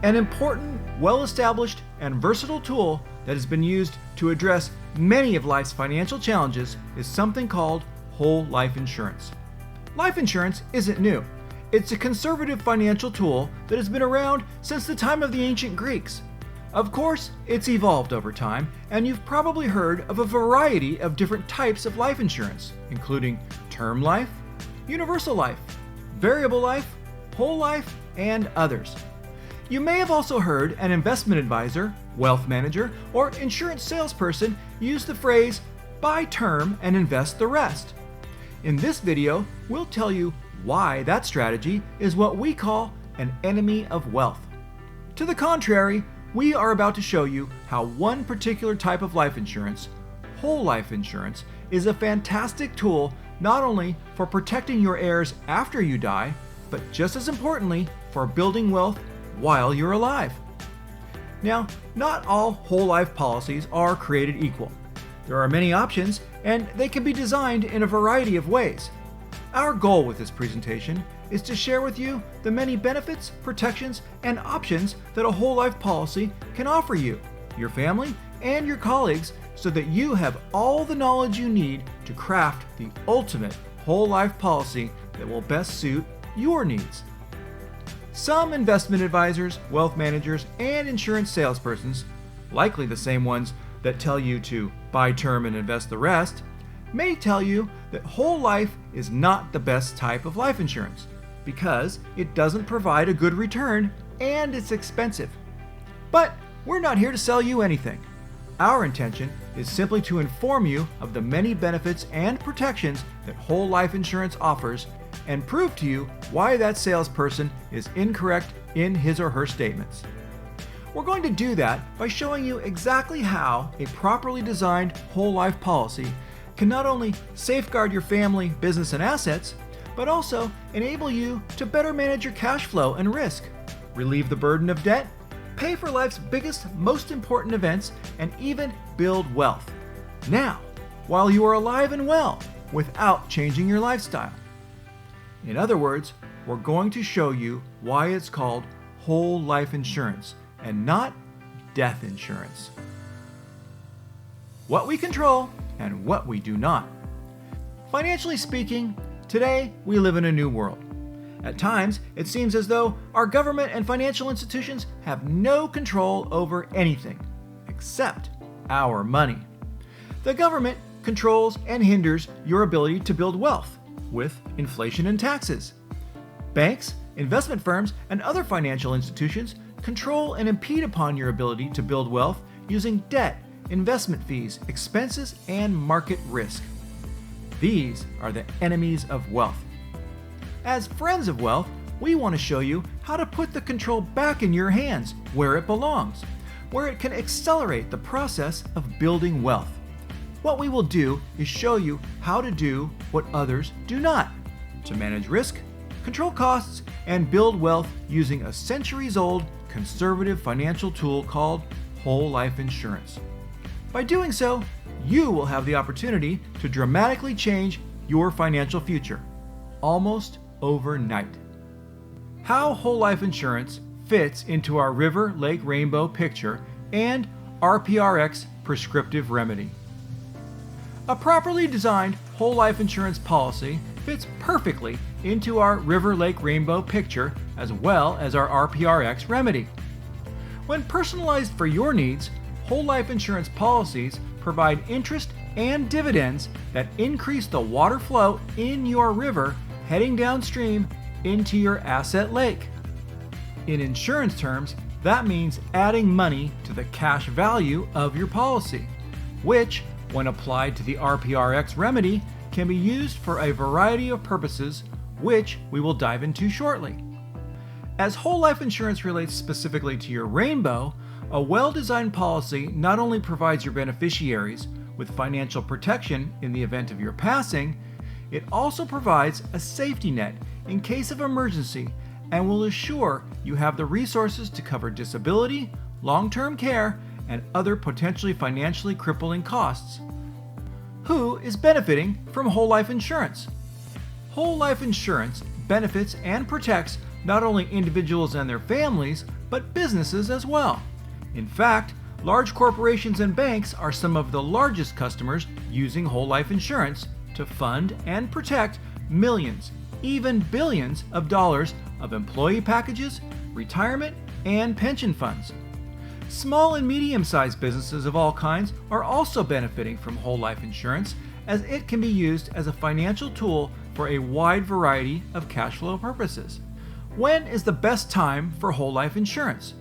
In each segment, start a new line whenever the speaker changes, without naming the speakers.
An important, well-established, and versatile tool that has been used to address many of life's financial challenges is something called whole life insurance. Life insurance isn't new. It's a conservative financial tool that has been around since the time of the ancient Greeks. Of course, it's evolved over time, and you've probably heard of a variety of different types of life insurance, including term life, universal life, variable life, whole life, and others. You may have also heard an investment advisor, wealth manager, or insurance salesperson use the phrase, buy term and invest the rest. In this video, we'll tell you why that strategy is what we call an enemy of wealth. To the contrary, we are about to show you how one particular type of life insurance, whole life insurance, is a fantastic tool not only for protecting your heirs after you die, but just as importantly, for building wealth while you're alive. Now, not all whole life policies are created equal. There are many options, and they can be designed in a variety of ways. Our goal with this presentation is to share with you the many benefits, protections, and options that a whole life policy can offer you, your family, and your colleagues so that you have all the knowledge you need to craft the ultimate whole life policy that will best suit your needs. Some investment advisors, wealth managers, and insurance salespersons, likely the same ones that tell you to buy term and invest the rest, may tell you that whole life is not the best type of life insurance because it doesn't provide a good return and it's expensive. But we're not here to sell you anything. Our intention is simply to inform you of the many benefits and protections that whole life insurance offers and prove to you why that salesperson is incorrect in his or her statements. We're going to do that by showing you exactly how a properly designed whole life policy can not only safeguard your family, business, and assets, but also enable you to better manage your cash flow and risk, relieve the burden of debt, pay for life's biggest, most important events, and even build wealth. Now, while you are alive and well, without changing your lifestyle. In other words, we're going to show you why it's called whole life insurance and not death insurance. What we control and what we do not. Financially speaking, today we live in a new world. At times, it seems as though our government and financial institutions have no control over anything except our money. The government controls and hinders your ability to build wealth with inflation and taxes. Banks, investment firms, and other financial institutions control and impede upon your ability to build wealth using debt, investment fees, expenses, and market risk. These are the enemies of wealth. As friends of wealth, we want to show you how to put the control back in your hands where it belongs, where it can accelerate the process of building wealth. What we will do is show you how to do what others do not, to manage risk, control costs, and build wealth using a centuries-old conservative financial tool called whole life insurance. By doing so, you will have the opportunity to dramatically change your financial future, almost overnight. How whole life insurance fits into our river, lake, rainbow picture and RPRX prescriptive remedy. A properly designed whole life insurance policy fits perfectly into our river, lake, rainbow picture as well as our RPRX remedy. When personalized for your needs, whole life insurance policies provide interest and dividends that increase the water flow in your river heading downstream into your asset lake. In insurance terms, that means adding money to the cash value of your policy, which, when applied to the RPRX remedy, can be used for a variety of purposes, which we will dive into shortly. As whole life insurance relates specifically to your rainbow, a well-designed policy not only provides your beneficiaries with financial protection in the event of your passing, it also provides a safety net in case of emergency and will assure you have the resources to cover disability, long-term care, and other potentially financially crippling costs. Who is benefiting from whole life insurance? Whole life insurance benefits and protects not only individuals and their families, but businesses as well. In fact, large corporations and banks are some of the largest customers using whole life insurance to fund and protect millions, even billions of dollars of employee packages, retirement, and pension funds. Small and medium-sized businesses of all kinds are also benefiting from whole life insurance, as it can be used as a financial tool for a wide variety of cash flow purposes. When is the best time for whole life insurance?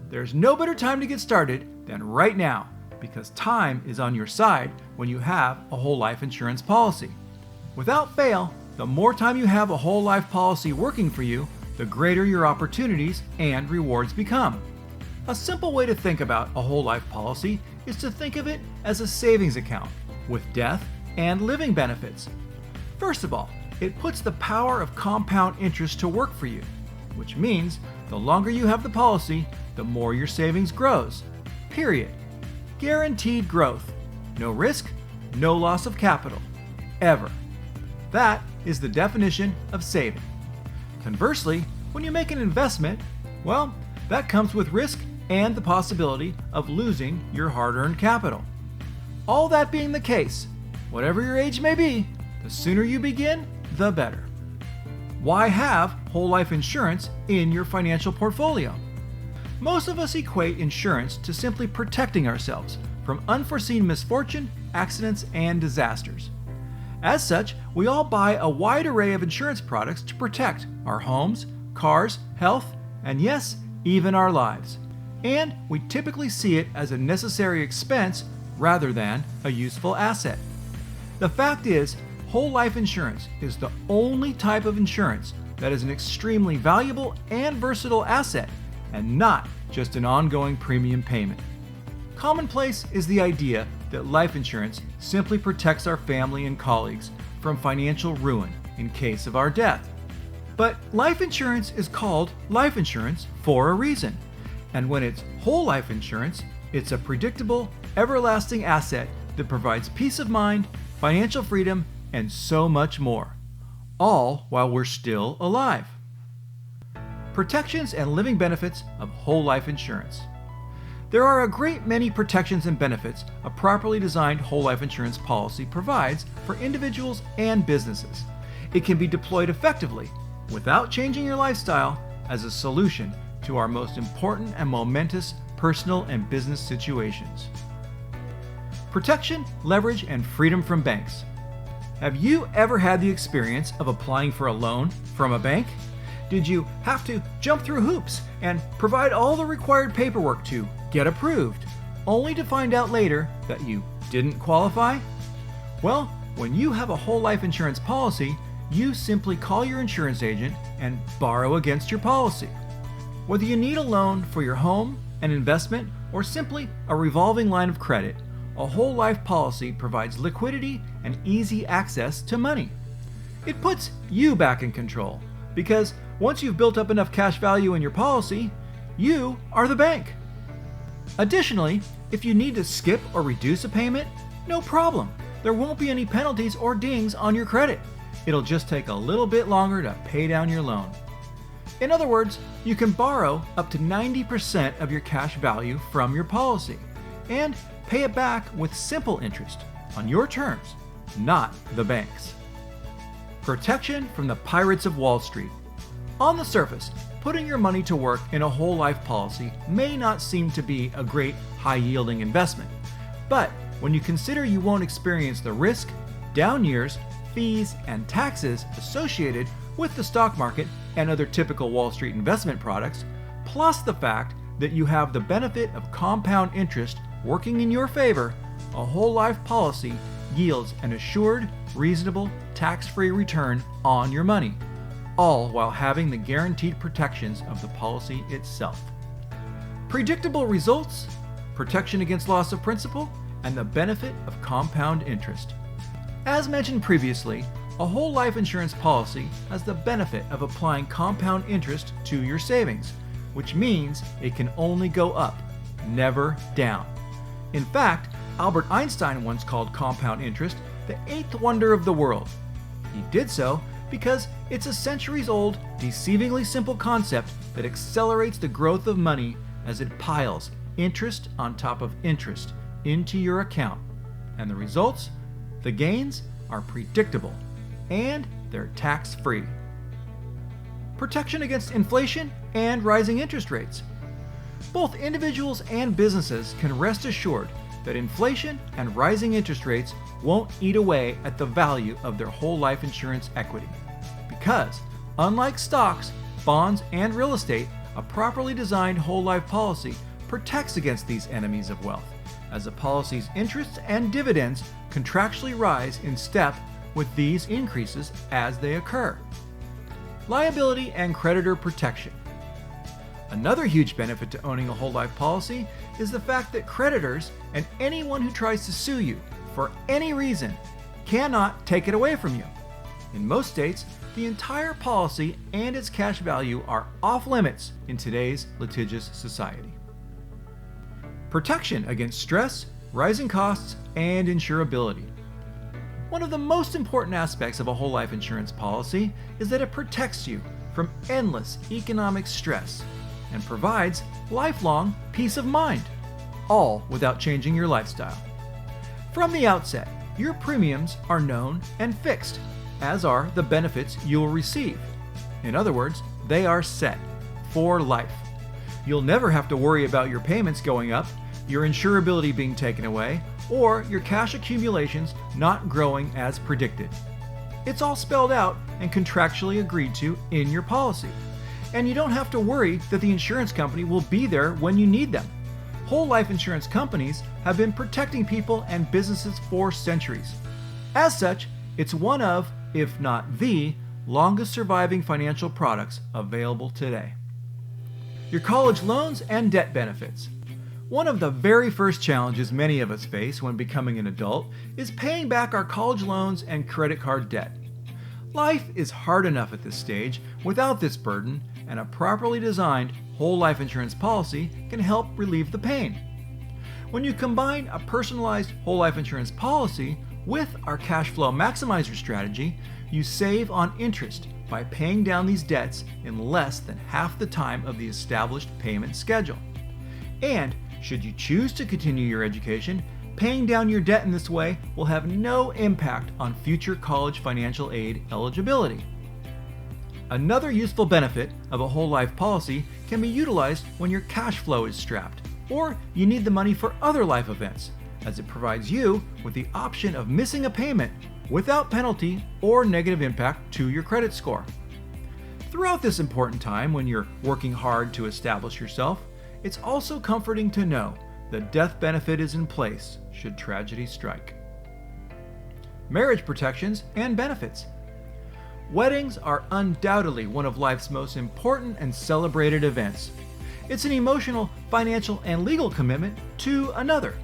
There's no better time to get started than right now, because time is on your side when you have a whole life insurance policy. Without fail, the more time you have a whole life policy working for you, the greater your opportunities and rewards become. A simple way to think about a whole life policy is to think of it as a savings account with death and living benefits. First of all, it puts the power of compound interest to work for you, which means the longer you have the policy, the more your savings grows. Period. Guaranteed growth. No risk, no loss of capital. Ever. That is the definition of saving. Conversely, when you make an investment, well, that comes with risk and the possibility of losing your hard-earned capital. All that being the case, whatever your age may be, the sooner you begin, the better. Why have whole life insurance in your financial portfolio? Most of us equate insurance to simply protecting ourselves from unforeseen misfortune, accidents, and disasters. As such, we all buy a wide array of insurance products to protect our homes, cars, health, and yes, even our lives. And we typically see it as a necessary expense rather than a useful asset. The fact is, whole life insurance is the only type of insurance that is an extremely valuable and versatile asset, and not just an ongoing premium payment. Commonplace is the idea that life insurance simply protects our family and colleagues from financial ruin in case of our death. But life insurance is called life insurance for a reason. And when it's whole life insurance, it's a predictable, everlasting asset that provides peace of mind, financial freedom, and so much more. All while we're still alive. Protections and living benefits of whole life insurance. There are a great many protections and benefits a properly designed whole life insurance policy provides for individuals and businesses. It can be deployed effectively without changing your lifestyle as a solution to our most important and momentous personal and business situations. Protection, leverage, and freedom from banks. Have you ever had the experience of applying for a loan from a bank? Did you have to jump through hoops and provide all the required paperwork to get approved, only to find out later that you didn't qualify? Well, when you have a whole life insurance policy, you simply call your insurance agent and borrow against your policy. Whether you need a loan for your home, an investment, or simply a revolving line of credit, a whole life policy provides liquidity and easy access to money. It puts you back in control, because once you've built up enough cash value in your policy, you are the bank. Additionally, if you need to skip or reduce a payment, no problem. There won't be any penalties or dings on your credit. It'll just take a little bit longer to pay down your loan. In other words, you can borrow up to 90% of your cash value from your policy and pay it back with simple interest on your terms, not the bank's. Protection from the pirates of Wall Street. On the surface, putting your money to work in a whole life policy may not seem to be a great high-yielding investment, but when you consider you won't experience the risk, down years, fees, and taxes associated with the stock market and other typical Wall Street investment products, plus the fact that you have the benefit of compound interest working in your favor, a whole life policy yields an assured, reasonable, tax-free return on your money, all while having the guaranteed protections of the policy itself. Predictable results, protection against loss of principal, and the benefit of compound interest. As mentioned previously, a whole life insurance policy has the benefit of applying compound interest to your savings, which means it can only go up, never down. In fact, Albert Einstein once called compound interest the eighth wonder of the world. He did so because it's a centuries-old, deceivingly simple concept that accelerates the growth of money as it piles interest on top of interest into your account. And the results? The gains are predictable and they're tax-free. Protection against inflation and rising interest rates. Both individuals and businesses can rest assured that inflation and rising interest rates won't eat away at the value of their whole life insurance equity. Because, unlike stocks, bonds, and real estate, a properly designed whole life policy protects against these enemies of wealth, as a policy's interests and dividends contractually rise in step with these increases as they occur. Liability and creditor protection. Another huge benefit to owning a whole life policy is the fact that creditors and anyone who tries to sue you for any reason cannot take it away from you. In most states, the entire policy and its cash value are off limits in today's litigious society. Protection against stress, rising costs, and insurability. One of the most important aspects of a whole life insurance policy is that it protects you from endless economic stress and provides lifelong peace of mind, all without changing your lifestyle. From the outset, your premiums are known and fixed, as are the benefits you will receive. In other words, they are set for life. You'll never have to worry about your payments going up, your insurability being taken away, or your cash accumulations not growing as predicted. It's all spelled out and contractually agreed to in your policy. And you don't have to worry that the insurance company will be there when you need them. Whole life insurance companies have been protecting people and businesses for centuries. As such, it's one of, if not the, longest surviving financial products available today. Your college loans and debt benefits. One of the very first challenges many of us face when becoming an adult is paying back our college loans and credit card debt. Life is hard enough at this stage without this burden, and a properly designed whole life insurance policy can help relieve the pain. When you combine a personalized whole life insurance policy with our cash flow maximizer strategy, you save on interest by paying down these debts in less than half the time of the established payment schedule. And should you choose to continue your education, paying down your debt in this way will have no impact on future college financial aid eligibility. Another useful benefit of a whole life policy can be utilized when your cash flow is strapped, or you need the money for other life events, as it provides you with the option of missing a payment without penalty or negative impact to your credit score. Throughout this important time when you're working hard to establish yourself, it's also comforting to know the death benefit is in place should tragedy strike. Marriage protections and benefits. Weddings are undoubtedly one of life's most important and celebrated events. It's an emotional, financial, and legal commitment to another.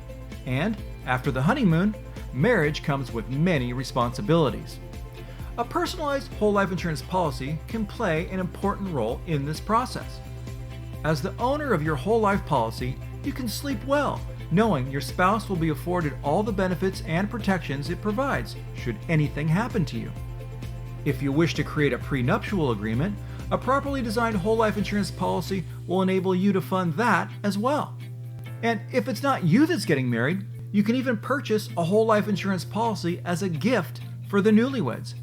And after the honeymoon, marriage comes with many responsibilities. A personalized whole life insurance policy can play an important role in this process. As the owner of your whole life policy, you can sleep well, knowing your spouse will be afforded all the benefits and protections it provides should anything happen to you. If you wish to create a prenuptial agreement, a properly designed whole life insurance policy will enable you to fund that as well. And if it's not you that's getting married, you can even purchase a whole life insurance policy as a gift for the newlyweds.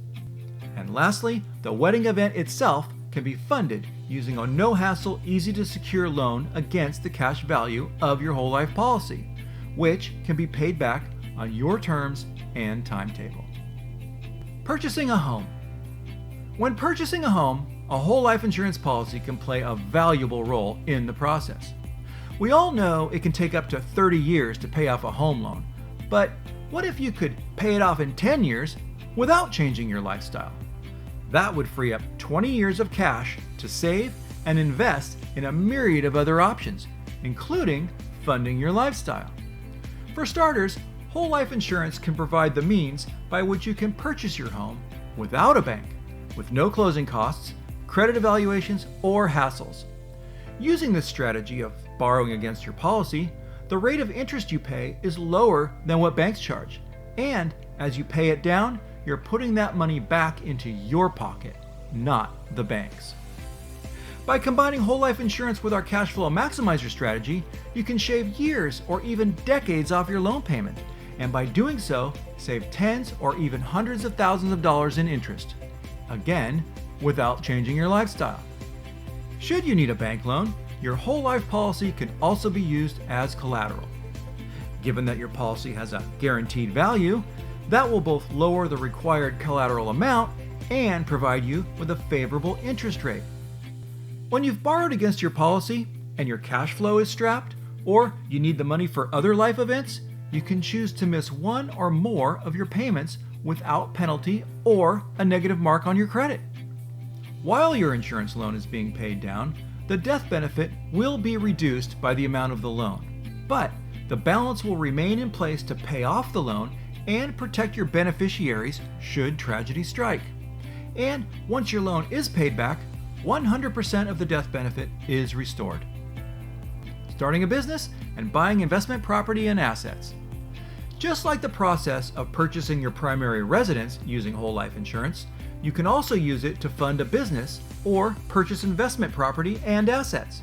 And lastly, the wedding event itself can be funded using a no-hassle, easy-to-secure loan against the cash value of your whole life policy, which can be paid back on your terms and timetable. Purchasing a home. When purchasing a home, a whole life insurance policy can play a valuable role in the process. We all know it can take up to 30 years to pay off a home loan, but what if you could pay it off in 10 years without changing your lifestyle? That would free up 20 years of cash to save and invest in a myriad of other options, including funding your lifestyle. For starters, whole life insurance can provide the means by which you can purchase your home without a bank, with no closing costs, credit evaluations, or hassles. Using this strategy of borrowing against your policy, the rate of interest you pay is lower than what banks charge, and as you pay it down, you're putting that money back into your pocket, not the bank's. By combining whole life insurance with our cash flow maximizer strategy, you can shave years or even decades off your loan payment, and by doing so, save tens or even hundreds of thousands of dollars in interest. Again, without changing your lifestyle. Should you need a bank loan, your whole life policy can also be used as collateral. Given that your policy has a guaranteed value, that will both lower the required collateral amount and provide you with a favorable interest rate. When you've borrowed against your policy and your cash flow is strapped, or you need the money for other life events, you can choose to miss one or more of your payments without penalty or a negative mark on your credit. While your insurance loan is being paid down, the death benefit will be reduced by the amount of the loan, but the balance will remain in place to pay off the loan and protect your beneficiaries should tragedy strike. And once your loan is paid back, 100% of the death benefit is restored. Starting a business and buying investment property and assets. Just like the process of purchasing your primary residence using whole life insurance, you can also use it to fund a business or purchase investment property and assets.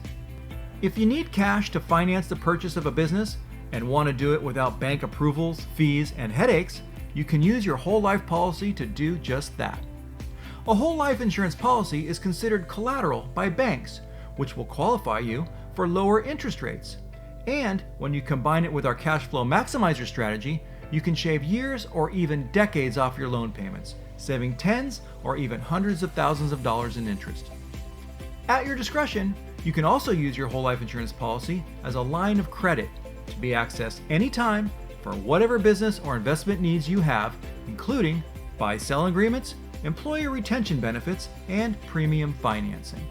If you need cash to finance the purchase of a business and want to do it without bank approvals, fees, and headaches, you can use your whole life policy to do just that. A whole life insurance policy is considered collateral by banks, which will qualify you for lower interest rates. And when you combine it with our cash flow maximizer strategy, you can shave years or even decades off your loan payments, saving tens or even hundreds of thousands of dollars in interest. At your discretion, you can also use your whole life insurance policy as a line of credit to be accessed anytime for whatever business or investment needs you have, including buy-sell agreements, employee retention benefits, and premium financing.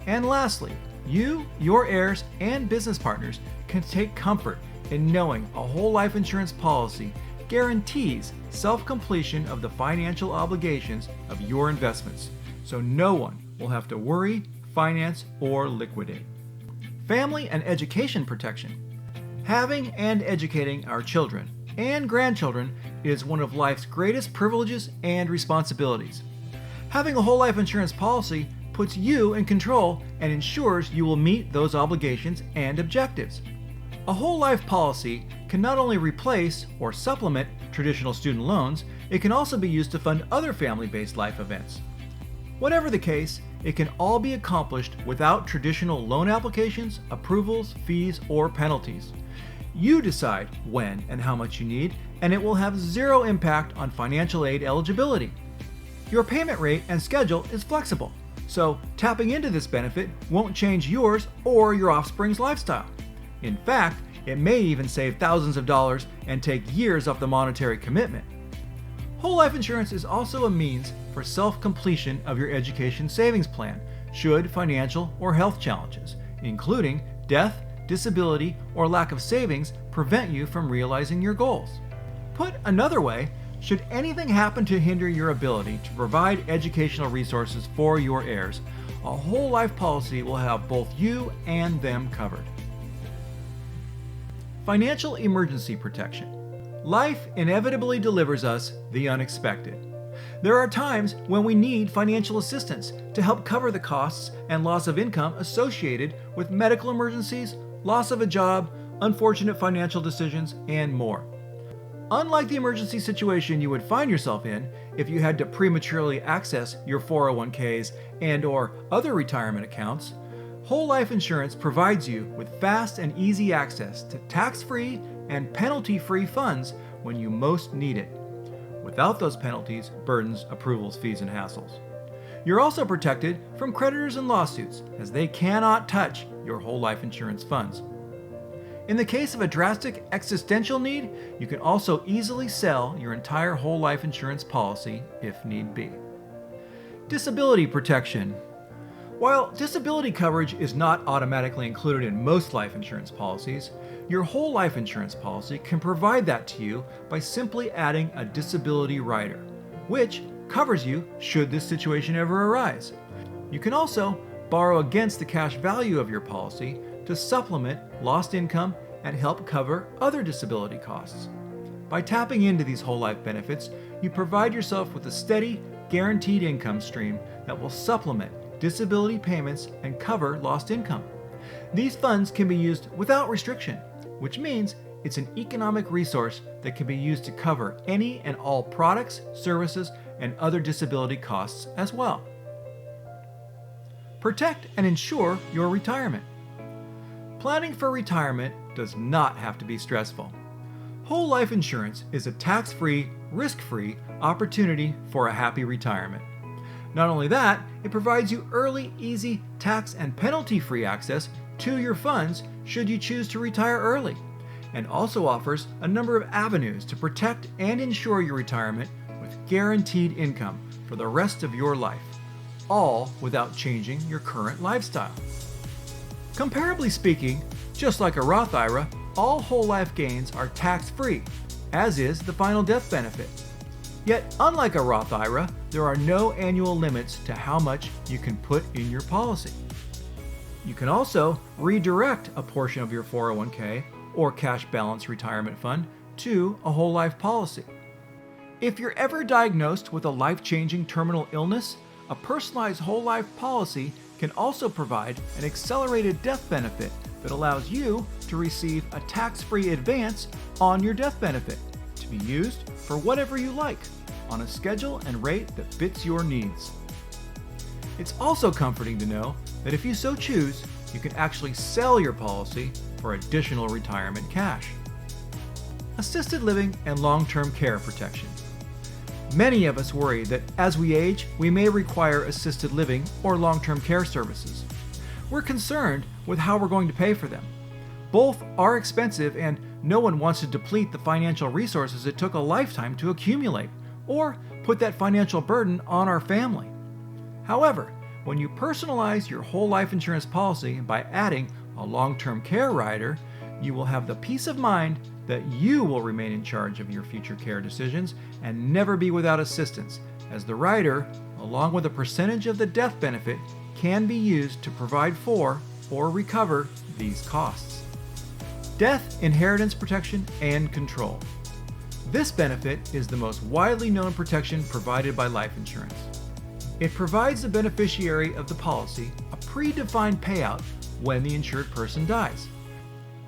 And lastly, you, your heirs, and business partners can take comfort in knowing a whole life insurance policy guarantees self-completion of the financial obligations of your investments, so no one will have to worry, finance, or liquidate. Family and education protection. Having and educating our children and grandchildren is one of life's greatest privileges and responsibilities. Having a whole life insurance policy puts you in control and ensures you will meet those obligations and objectives. A whole life policy can not only replace or supplement traditional student loans, it can also be used to fund other family-based life events. Whatever the case, it can all be accomplished without traditional loan applications, approvals, fees, or penalties. You decide when and how much you need, and it will have zero impact on financial aid eligibility. Your payment rate and schedule is flexible, so tapping into this benefit won't change yours or your offspring's lifestyle. In fact, it may even save thousands of dollars and take years off the monetary commitment. Whole life insurance is also a means for self-completion of your education savings plan should financial or health challenges, including death, disability, or lack of savings, prevent you from realizing your goals. Put another way, should anything happen to hinder your ability to provide educational resources for your heirs, a whole life policy will have both you and them covered. Financial emergency protection. Life inevitably delivers us the unexpected. There are times when we need financial assistance to help cover the costs and loss of income associated with medical emergencies, loss of a job, unfortunate financial decisions, and more. Unlike the emergency situation you would find yourself in if you had to prematurely access your 401ks and/or other retirement accounts, whole life insurance provides you with fast and easy access to tax-free and penalty-free funds when you most need it, without those penalties, burdens, approvals, fees, and hassles. You're also protected from creditors and lawsuits, as they cannot touch your whole life insurance funds. In the case of a drastic existential need, you can also easily sell your entire whole life insurance policy if need be. Disability protection. While disability coverage is not automatically included in most life insurance policies, your whole life insurance policy can provide that to you by simply adding a disability rider, which covers you should this situation ever arise. You can also borrow against the cash value of your policy to supplement lost income and help cover other disability costs. By tapping into these whole life benefits, you provide yourself with a steady, guaranteed income stream that will supplement disability payments and cover lost income. These funds can be used without restriction, which means it's an economic resource that can be used to cover any and all products, services, and other disability costs as well. Protect and ensure your retirement. Planning for retirement does not have to be stressful. Whole life insurance is a tax-free, risk-free opportunity for a happy retirement. Not only that, it provides you early, easy, tax and penalty-free access to your funds should you choose to retire early, and also offers a number of avenues to protect and insure your retirement with guaranteed income for the rest of your life, all without changing your current lifestyle. Comparably speaking, just like a Roth IRA, all whole life gains are tax-free, as is the final death benefit. Yet, unlike a Roth IRA, there are no annual limits to how much you can put in your policy. You can also redirect a portion of your 401k or cash balance retirement fund to a whole life policy. If you're ever diagnosed with a life-changing terminal illness, a personalized whole life policy can also provide an accelerated death benefit that allows you to receive a tax-free advance on your death benefit to be used for whatever you like on a schedule and rate that fits your needs. It's also comforting to know that if you so choose, you can actually sell your policy for additional retirement cash. Assisted living and long-term care protection. Many of us worry that as we age, we may require assisted living or long-term care services. We're concerned with how we're going to pay for them. Both are expensive, and no one wants to deplete the financial resources it took a lifetime to accumulate, or put that financial burden on our family. However, when you personalize your whole life insurance policy by adding a long-term care rider, you will have the peace of mind that you will remain in charge of your future care decisions and never be without assistance, as the rider, along with a percentage of the death benefit, can be used to provide for or recover these costs. Death, inheritance protection, and control. This benefit is the most widely known protection provided by life insurance. It provides the beneficiary of the policy a predefined payout when the insured person dies.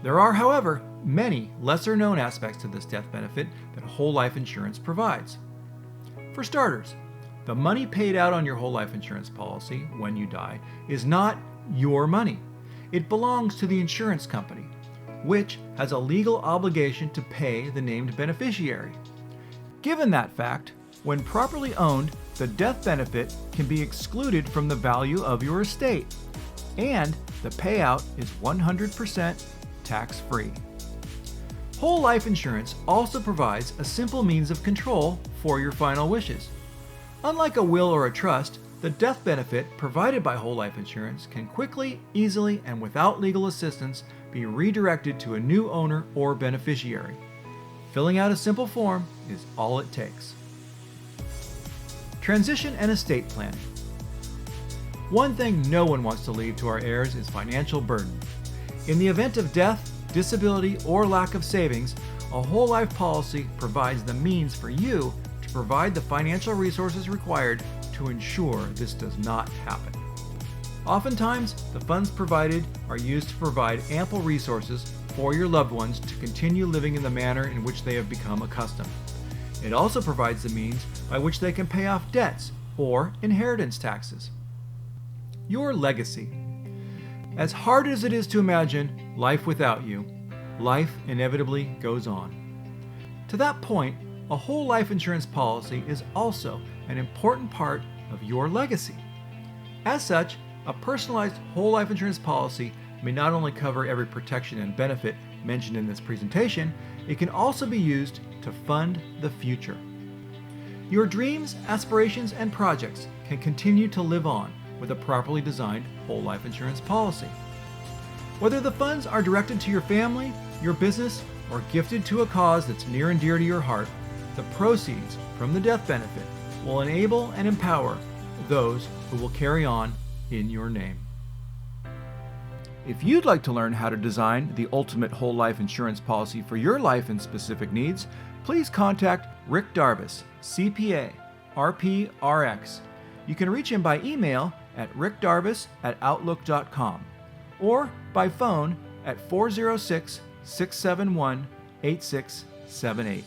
There are, however, many lesser-known aspects to this death benefit that whole life insurance provides. For starters, the money paid out on your whole life insurance policy when you die is not your money. It belongs to the insurance company, which has a legal obligation to pay the named beneficiary. Given that fact, when properly owned, the death benefit can be excluded from the value of your estate, and the payout is 100% tax-free. Whole life insurance also provides a simple means of control for your final wishes. Unlike a will or a trust, the death benefit provided by whole life insurance can quickly, easily, and without legal assistance be redirected to a new owner or beneficiary. Filling out a simple form is all it takes. Transition and estate planning. One thing no one wants to leave to our heirs is financial burden. In the event of death, disability, or lack of savings, a whole life policy provides the means for you to provide the financial resources required to ensure this does not happen. Oftentimes, the funds provided are used to provide ample resources for your loved ones to continue living in the manner in which they have become accustomed. It also provides the means by which they can pay off debts or inheritance taxes. Your legacy. As hard as it is to imagine life without you, life inevitably goes on. To that point, a whole life insurance policy is also an important part of your legacy. As such, a personalized whole life insurance policy may not only cover every protection and benefit mentioned in this presentation, it can also be used to fund the future. Your dreams, aspirations, and projects can continue to live on with a properly designed whole life insurance policy. Whether the funds are directed to your family, your business, or gifted to a cause that's near and dear to your heart, the proceeds from the death benefit will enable and empower those who will carry on in your name. If you'd like to learn how to design the ultimate whole life insurance policy for your life and specific needs, please contact Rick Darvis, CPA, RPRX. You can reach him by email at rickdarvis@outlook.com or by phone at 406 671 8678.